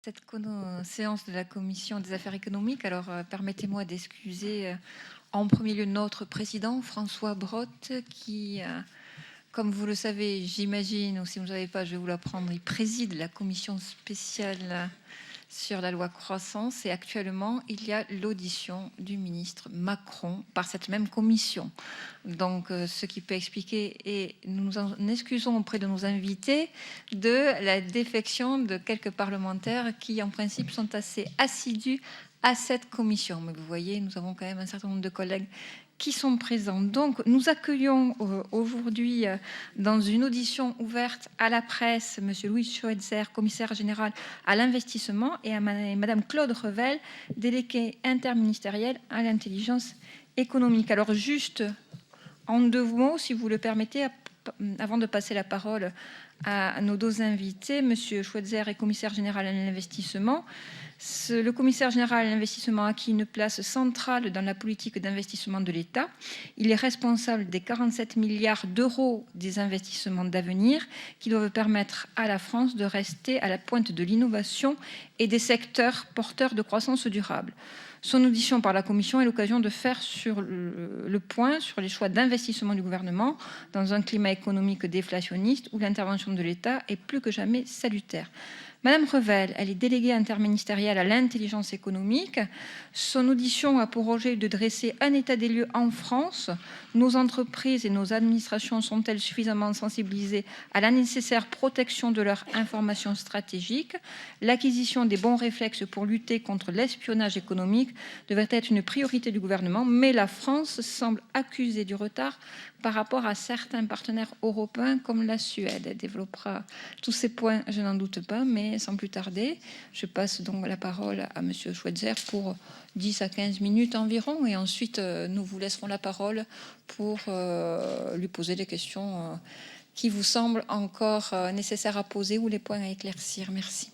Cette séance de la Commission des affaires économiques. Alors, permettez-moi d'excuser en premier lieu notre président, François Brotte, qui, comme vous le savez, j'imagine, ou si vous ne savez pas, je vais vous l'apprendre, il préside la commission spéciale sur la loi croissance et actuellement il y a l'audition du ministre Macron par cette même commission. Donc ce qui peut expliquer, et nous nous en excusons auprès de nos invités, de la défection de quelques parlementaires qui en principe sont assez assidus à cette commission. Mais vous voyez, nous avons quand même un certain nombre de collègues qui sont présents. Donc, nous accueillons aujourd'hui, dans une audition ouverte à la presse, M. Louis Schweitzer, commissaire général à l'investissement, et Mme Claude Revel, déléguée interministérielle à l'intelligence économique. Alors, juste en deux mots, si vous le permettez, avant de passer la parole à nos deux invités, M. Schweitzer est commissaire général à l'investissement. Le commissaire général à l'investissement a acquis une place centrale dans la politique d'investissement de l'État. Il est responsable des 47 milliards d'euros des investissements d'avenir qui doivent permettre à la France de rester à la pointe de l'innovation et des secteurs porteurs de croissance durable. Son audition par la Commission est l'occasion de faire le point sur les choix d'investissement du gouvernement dans un climat économique déflationniste où l'intervention de l'État est plus que jamais salutaire. Madame Revel, elle est déléguée interministérielle à l'intelligence économique. Son audition a pour objet de dresser un état des lieux en France. Nos entreprises et nos administrations sont-elles suffisamment sensibilisées à la nécessaire protection de leurs informations stratégiques? L'acquisition des bons réflexes pour lutter contre l'espionnage économique devrait être une priorité du gouvernement, mais la France semble accuser du retard par rapport à certains partenaires européens comme la Suède. Elle développera tous ces points, je n'en doute pas, mais sans plus tarder, je passe donc la parole à M. Schweitzer pour 10 à 15 minutes environ, et ensuite nous vous laisserons la parole pour lui poser des questions qui vous semblent encore nécessaires à poser ou les points à éclaircir. Merci.